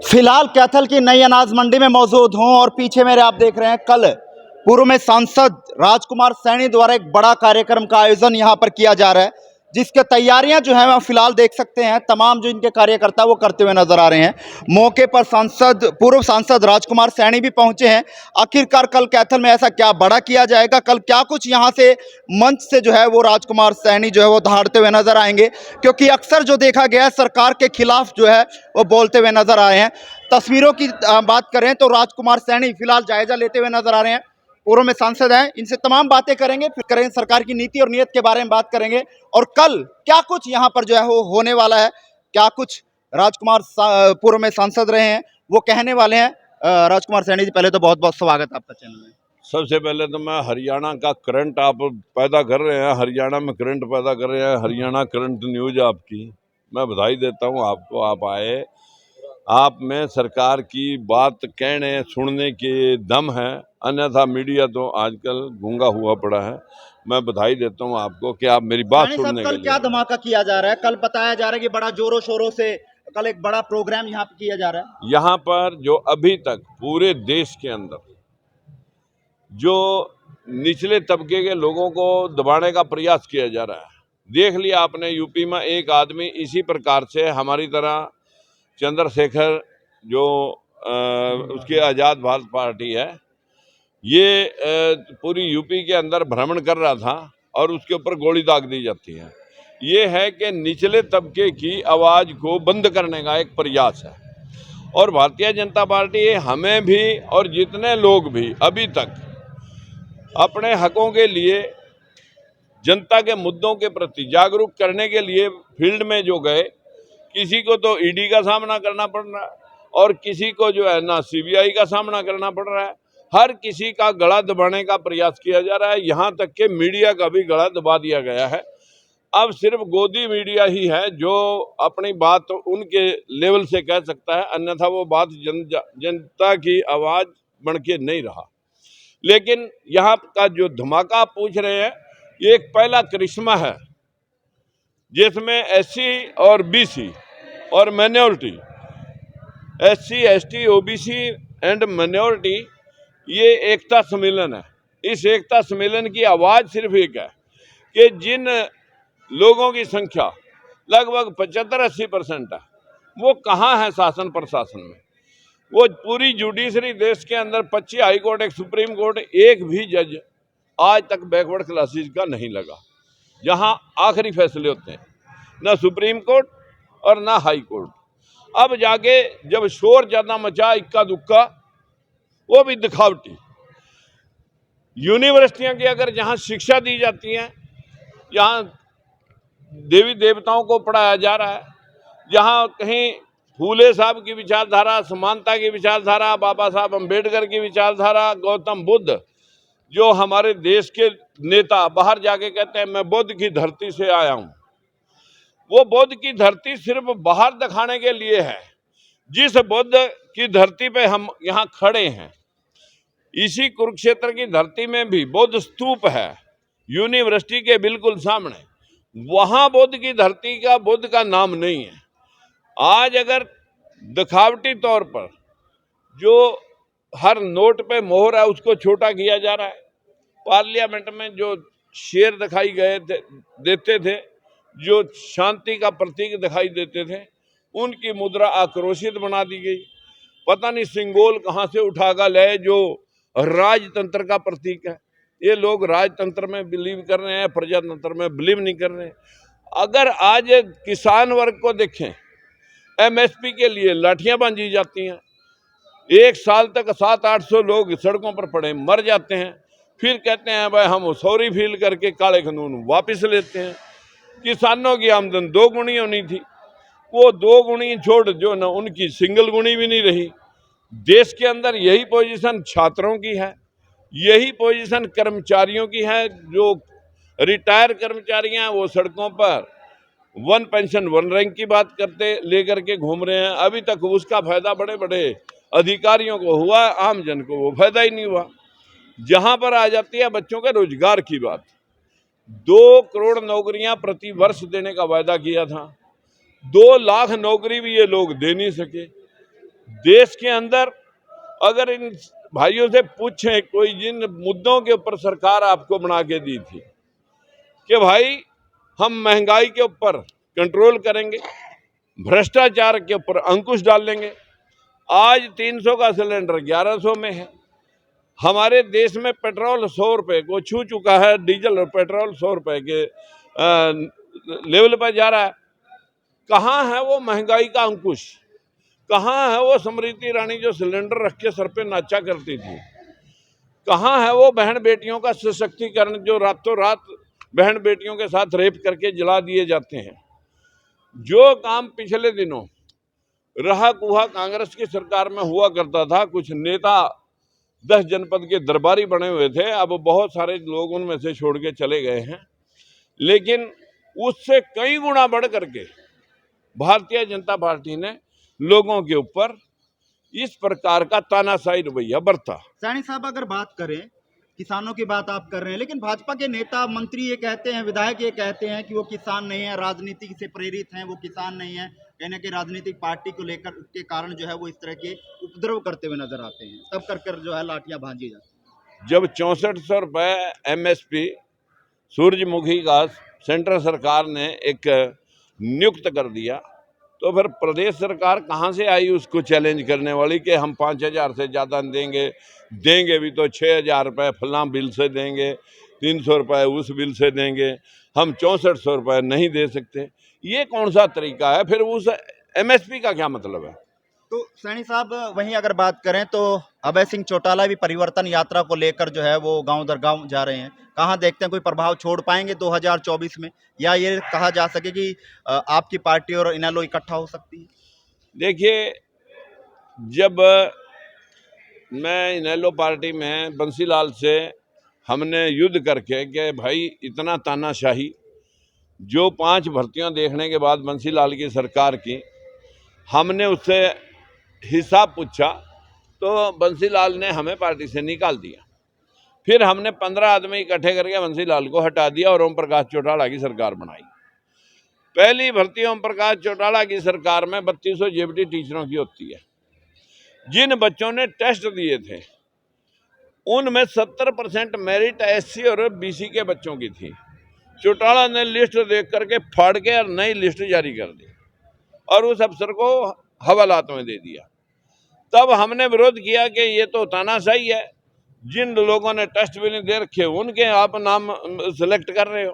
फिलहाल कैथल की नई अनाज मंडी में मौजूद हूं और पीछे मेरे आप देख रहे हैं कल पूर्व में सांसद राजकुमार सैनी द्वारा एक बड़ा कार्यक्रम का आयोजन यहां पर किया जा रहा है, जिसके तैयारियां जो है वह फिलहाल देख सकते हैं तमाम जो इनके कार्यकर्ता वो करते हुए नजर आ रहे हैं। मौके पर पूर्व सांसद राजकुमार सैनी भी पहुंचे हैं। आखिरकार कल कैथल में ऐसा क्या बड़ा किया जाएगा, कल क्या कुछ यहां से मंच से जो है वो राजकुमार सैनी जो है वो दहाड़ते हुए नजर आएंगे, क्योंकि अक्सर जो देखा गया है सरकार के खिलाफ जो है वो बोलते हुए नजर आए हैं। तस्वीरों की बात करें तो राजकुमार सैनी फिलहाल जायजा लेते हुए नजर आ रहे हैं। पूर्व में सांसद हैं, इनसे तमाम बातें करेंगे, फिर करेंगे सरकार की नीति और नीयत के बारे में बात करेंगे और कल क्या कुछ यहाँ पर जो है वो होने वाला है, क्या कुछ राजकुमार पूर्व में सांसद रहे हैं वो कहने वाले हैं। राजकुमार सैनी जी, पहले तो बहुत बहुत स्वागत आपका चैनल में। सबसे पहले तो मैं हरियाणा का करंट आप पैदा कर रहे हैं, हरियाणा में करंट पैदा कर रहे हैं, हरियाणा करंट न्यूज आपकी मैं बधाई देता हूं आपको। आप आए, आप में सरकार की बात कहने सुनने के दम है, अन्यथा मीडिया तो आजकल गूंगा हुआ पड़ा है। मैं बधाई देता हूं आपको कि आप मेरी बात सुनने के कल लिए। क्या धमाका किया जा रहा है? कल बताया जा रहा है कि बड़ा जोरों शोरों से कल एक बड़ा प्रोग्राम यहाँ पे किया जा रहा है। यहाँ पर जो अभी तक पूरे देश के अंदर जो निचले तबके के लोगों को दबाने का प्रयास किया जा रहा है, देख लिया आपने यूपी में एक आदमी इसी प्रकार से हमारी तरह चंद्रशेखर जो उसकी आज़ाद भारत पार्टी है, ये पूरी यूपी के अंदर भ्रमण कर रहा था और उसके ऊपर गोली दाग दी जाती है। ये है कि निचले तबके की आवाज़ को बंद करने का एक प्रयास है और भारतीय जनता पार्टी हमें भी और जितने लोग भी अभी तक अपने हकों के लिए, जनता के मुद्दों के प्रति जागरूक करने के लिए फील्ड में जो गए, किसी को तो ईडी का सामना करना पड़ रहा है और किसी को जो है ना सीबीआई का सामना करना पड़ रहा है। हर किसी का गला दबाने का प्रयास किया जा रहा है, यहाँ तक कि मीडिया का भी गला दबा दिया गया है। अब सिर्फ गोदी मीडिया ही है जो अपनी बात उनके लेवल से कह सकता है, अन्यथा वो बात जनता की आवाज़ बन के नहीं रहा। लेकिन यहाँ का जो धमाका आप पूछ रहे हैं, ये एक पहला करिश्मा है जिसमें एससी और बीसी और minority, SC ST OBC and minority, ये एकता सम्मेलन है। इस एकता सम्मेलन की आवाज़ सिर्फ एक है कि जिन लोगों की संख्या लगभग 75-80% है, वो कहाँ है शासन प्रशासन में। वो पूरी जुडिशरी देश के अंदर 25 हाई कोर्ट, एक सुप्रीम कोर्ट, एक भी जज आज तक बैकवर्ड क्लासेस का नहीं लगा, जहां आखिरी फैसले होते हैं, ना सुप्रीम कोर्ट और ना हाई कोर्ट। अब जाके जब शोर ज़्यादा मचा इक्का दुक्का, वो भी दिखावटी यूनिवर्सिटियां की अगर जहां शिक्षा दी जाती है, जहां देवी देवताओं को पढ़ाया जा रहा है, जहां कहीं फूले साहब की विचारधारा, समानता की विचारधारा, बाबा साहब अंबेडकर की विचारधारा, गौतम बुद्ध जो हमारे देश के नेता बाहर जाके कहते हैं मैं बुद्ध की धरती से आया हूं, वो बुद्ध की धरती सिर्फ बाहर दिखाने के लिए है। जिस बुद्ध की धरती पे हम यहाँ खड़े हैं, इसी कुरुक्षेत्र की धरती में भी बुद्ध स्तूप है, यूनिवर्सिटी के बिल्कुल सामने। वहां बुद्ध की धरती का बुद्ध का नाम नहीं है। आज अगर दिखावटी तौर पर जो हर नोट पे मोहर है उसको छोटा किया जा रहा है, पार्लियामेंट में जो शेर दिखाई देते थे, जो शांति का प्रतीक दिखाई देते थे, उनकी मुद्रा आक्रोशित बना दी गई। पता नहीं सिंगोल कहाँ से उठाकर लाए जो राजतंत्र का प्रतीक है। ये लोग राजतंत्र में बिलीव कर रहे हैं, प्रजातंत्र में बिलीव नहीं कर रहे हैं। अगर आज किसान वर्ग को देखें, एमएसपी के लिए लाठियां बांधी जाती हैं, एक साल तक 700-800 लोग सड़कों पर पड़े मर जाते हैं, फिर कहते हैं भाई हम सॉरी फील करके काले कानून वापस लेते हैं। किसानों की आमदन 2 गुनी होनी थी, वो 2 गुनी छोड़ जो ना उनकी सिंगल गुनी भी नहीं रही। देश के अंदर यही पोजीशन छात्रों की है, यही पोजीशन कर्मचारियों की है। जो रिटायर कर्मचारी हैं वो सड़कों पर 1 पेंशन 1 रैंक की बात करते लेकर के घूम रहे हैं। अभी तक उसका फायदा बड़े बड़े अधिकारियों को हुआ, आम जन को वो फायदा ही नहीं हुआ। जहां पर आ जाती है बच्चों के रोजगार की बात, 2 करोड़ नौकरियां प्रति वर्ष देने का वायदा किया था, 2 लाख नौकरी भी ये लोग दे नहीं सके। देश के अंदर अगर इन भाइयों से पूछें कोई जिन मुद्दों के ऊपर सरकार आपको बना के दी थी कि भाई हम महंगाई के ऊपर कंट्रोल करेंगे, भ्रष्टाचार के ऊपर अंकुश डालेंगे, आज 300 का सिलेंडर 1100 में है। हमारे देश में पेट्रोल 100 रुपए को छू चुका है, डीजल और पेट्रोल 100 रुपए के लेवल पर जा रहा है। कहाँ है वो महंगाई का अंकुश? कहाँ है वो स्मृति ईरानी जो सिलेंडर रख के सर पे नाचा करती थी? कहाँ है वो बहन बेटियों का सशक्तिकरण जो रातों रात बहन बेटियों के साथ रेप करके जला दिए जाते हैं? जो काम पिछले दिनों रहा कुहा कांग्रेस की सरकार में हुआ करता था, कुछ नेता 10 जनपद के दरबारी बने हुए थे, अब बहुत सारे लोग उनमें से छोड़ के चले गए हैं, लेकिन उससे कई गुना बढ़ करके भारतीय जनता पार्टी ने लोगों के ऊपर इस प्रकार का तानाशाही रवैया बरता। सैनी साहब, अगर बात करें, किसानों की बात आप कर रहे हैं, लेकिन भाजपा के नेता मंत्री ये कहते हैं, विधायक ये कहते हैं कि वो किसान नहीं है, राजनीति से प्रेरित हैं, वो किसान नहीं है, कहीं ना कहीं राजनीतिक पार्टी को लेकर के कारण जो है वो इस तरह के उपद्रव करते हुए नजर आते हैं, तब कर जो है लाठियां भांजी जाती हैं। जब 6400 रुपए MSP सूरजमुखी का सेंट्रल सरकार ने एक नियुक्त कर दिया, तो फिर प्रदेश सरकार कहाँ से आई उसको चैलेंज करने वाली कि हम 5000 से ज़्यादा देंगे भी तो 6000 रुपये फलां बिल से देंगे, 300 रुपये उस बिल से देंगे, हम 6400 रुपये नहीं दे सकते। ये कौन सा तरीका है? फिर उस MSP का क्या मतलब है? तो सैनी साहब, वहीं अगर बात करें तो अभय सिंह चौटाला भी परिवर्तन यात्रा को लेकर जो है वो गांव दर गांव जा रहे हैं। कहाँ देखते हैं कोई प्रभाव छोड़ पाएंगे 2024 में, या ये कहा जा सके कि आपकी पार्टी और इनेलो इकट्ठा हो सकती है? देखिए, जब मैं इनेलो पार्टी में बंसीलाल से हमने युद्ध करके कि भाई इतना तानाशाही, जो 5 भर्तियां देखने के बाद बंसीलाल की सरकार की, हमने उससे हिसाब पूछा तो बंसीलाल ने हमें पार्टी से निकाल दिया। फिर हमने 15 आदमी इकट्ठे करके बंसीलाल को हटा दिया और ओम प्रकाश चौटाला की सरकार बनाई। पहली भर्ती ओम प्रकाश चौटाला की सरकार में 3200 JBT टीचरों की होती है। जिन बच्चों ने टेस्ट दिए थे उनमें 70% मेरिट SC और BC के बच्चों की थी। चौटाला ने लिस्ट देख करके फाड़ के और नई लिस्ट जारी कर दी और उस अफसर को हवालात में दे दिया। तब हमने विरोध किया कि ये तो तानाशाही है, जिन लोगों ने टेस्ट भी नहीं दे रखे उनके आप नाम सिलेक्ट कर रहे हो।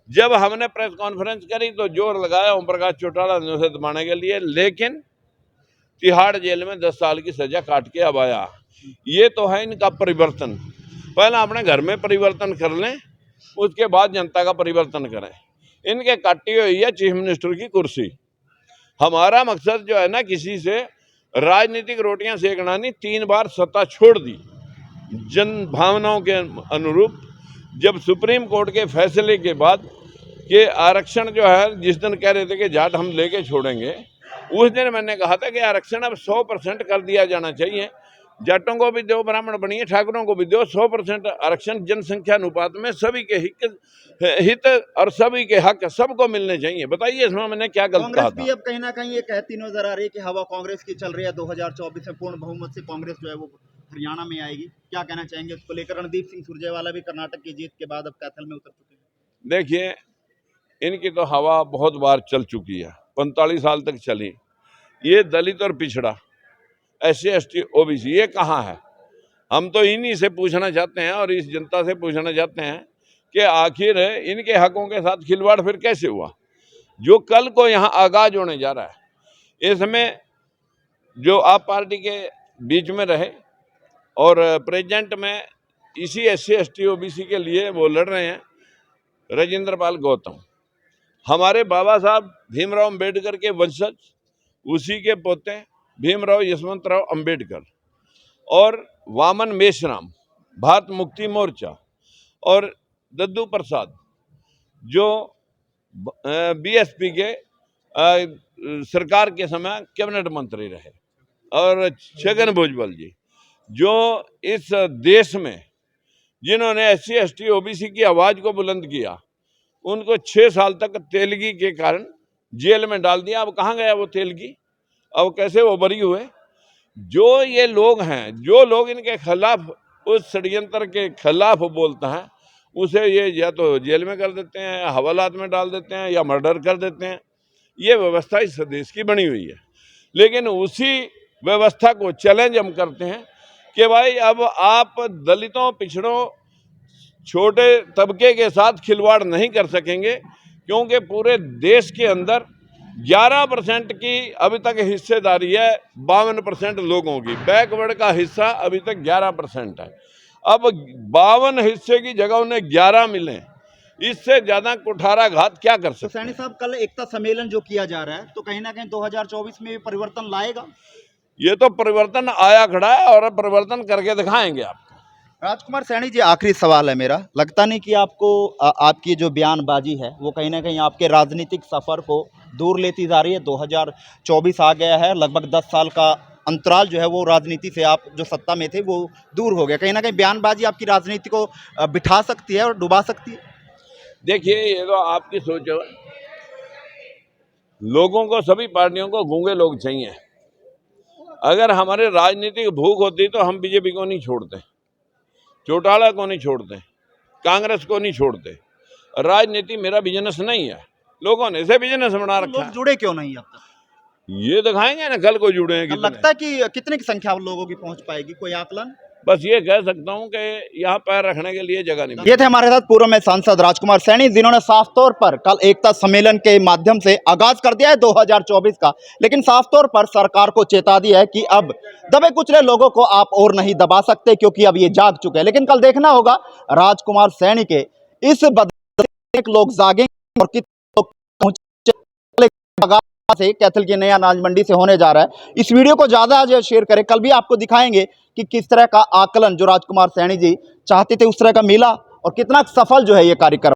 जब हमने प्रेस कॉन्फ्रेंस करी तो जोर लगाया ओम प्रकाश चौटाला ने उसे दबाने के लिए, लेकिन तिहाड़ जेल में 10 साल की सजा काट के अब आया। ये तो है इनका परिवर्तन। पहले अपने घर में परिवर्तन कर लें, उसके बाद जनता का परिवर्तन करें। इनके काटी हुई है चीफ मिनिस्टर की कुर्सी। हमारा मकसद जो है ना, किसी से राजनीतिक रोटियां सेकना नहीं। 3 बार सत्ता छोड़ दी जन भावनाओं के अनुरूप। जब सुप्रीम कोर्ट के फैसले के बाद कि आरक्षण जो है, जिस दिन कह रहे थे कि जाट हम लेके छोड़ेंगे, उस दिन मैंने कहा था कि आरक्षण अब 100% कर दिया जाना चाहिए। जाटों को भी दो, ब्राह्मण बनिए, ठाकुरों को भी दो। 100% आरक्षण जनसंख्या अनुपात में सभी के हित और सभी के हक सबको मिलने चाहिए। बताइए इसमें मैंने क्या गलत कहा था? कांग्रेस भी अब कहीं ना कहीं ये कहती नजर आ रही है कि हवा कांग्रेस की चल रही है, 2024 में पूर्ण बहुमत से कांग्रेस जो है वो हरियाणा में आएगी। क्या कहना चाहेंगे उसको लेकर? रणदीप सिंह सुरजेवाला भी कर्नाटक की जीत के बाद अब कैथल में उतर चुके हैं। देखिए, इनकी तो हवा बहुत बार चल चुकी है, 45 साल तक चली। ये दलित और पिछड़ा, SC ST OBC ये कहाँ है? हम तो इन्हीं से पूछना चाहते हैं और इस जनता से पूछना चाहते हैं कि आखिर इनके हकों के साथ खिलवाड़ फिर कैसे हुआ, जो कल को यहाँ आगाज होने जा रहा है। इसमें जो आप पार्टी के बीच में रहे और प्रेजेंट में इसी SC ST OBC के लिए वो लड़ रहे हैं, राजेंद्र पाल गौतम, हमारे बाबा साहब भीमराव अम्बेडकर के वंशज, उसी के पोते भीमराव यशवंतराव अम्बेडकर और वामन मेश्राम, भारत मुक्ति मोर्चा, और दद्दू प्रसाद जो BSP के सरकार के समय कैबिनेट मंत्री रहे, और छगन भुजबल जी जो इस देश में जिन्होंने SC ST OBC की आवाज को बुलंद किया, उनको 6 साल तक तेलगी के कारण जेल में डाल दिया। अब कहाँ गया वो तेलगी? अब कैसे वो बरी हुए? जो ये लोग हैं, जो लोग इनके खिलाफ, उस षड्यंत्र के खिलाफ बोलते हैं, उसे ये या तो जेल में कर देते हैं, या हवालात में डाल देते हैं, या मर्डर कर देते हैं। ये व्यवस्था इस देश की बनी हुई है। लेकिन उसी व्यवस्था को चैलेंज हम करते हैं कि भाई अब आप दलितों, पिछड़ों, छोटे तबके के साथ खिलवाड़ नहीं कर सकेंगे, क्योंकि पूरे देश के अंदर 11% की अभी तक हिस्सेदारी है 52% लोगों की। बैकवर्ड का हिस्सा अभी तक 11% है। अब 52 हिस्से की जगह उन्हें 11 मिले, इससे ज्यादा कुठाराघात क्या कर तो सकते सैनी हैं? साहब, कल एकता सम्मेलन जो किया जा रहा है, तो कहीं ना कहीं 2024 में भी परिवर्तन लाएगा? ये तो परिवर्तन आया खड़ा है और परिवर्तन करके दिखाएंगे आप। राजकुमार सैनी जी, आखिरी सवाल है मेरा। लगता नहीं कि आपको आपकी जो बयानबाजी है वो कहीं ना कहीं आपके राजनीतिक सफर को दूर लेती जा रही है? 2024 आ गया है, लगभग 10 साल का अंतराल जो है वो राजनीति से आप जो सत्ता में थे वो दूर हो गया। कहीं ना कहीं बयानबाजी आपकी राजनीति को बिठा सकती है और डुबा सकती है? देखिए, ये तो आपकी सोच है। लोगों को, सभी पार्टियों को गूंगे लोग चाहिए। अगर हमारे राजनीतिक भूख होती तो हम बीजेपी को नहीं छोड़ते, चौटाला को नहीं छोड़ते, कांग्रेस को नहीं छोड़ते। राजनीति मेरा बिजनेस नहीं है, लोगों ने इसे बिजनेस बना तो रखा लोग है। जुड़े क्यों नहीं अब तक? ये दिखाएंगे ना कल को जुड़े हैं कल कितने। लगता है कि कितने की संख्या लोगों की पहुंच पाएगी, कोई आकलन? बस ये कह सकता हूं कि यहाँ पैर रखने के लिए जगह नहीं। ये थे हमारे साथ पूर्व में सांसद राजकुमार सैनी, जिन्होंने साफ तौर पर कल एकता सम्मेलन के माध्यम से आगाज कर दिया है 2024 का, लेकिन साफ तौर पर सरकार को चेता दिया है कि अब दबे कुचले लोगों को आप और नहीं दबा सकते, क्योंकि अब ये जाग चुके हैं। लेकिन कल देखना होगा राजकुमार सैनी के इस बदले लोग जागेंगे और कितने लोग पहुंचे से कैथल की नया अनाज मंडी से होने जा रहा है। इस वीडियो को ज्यादा शेयर करें। कल भी आपको दिखाएंगे कि किस तरह का आकलन जो राजकुमार सैनी जी चाहते थे उस तरह का मिला और कितना सफल जो है ये कार्यक्रम।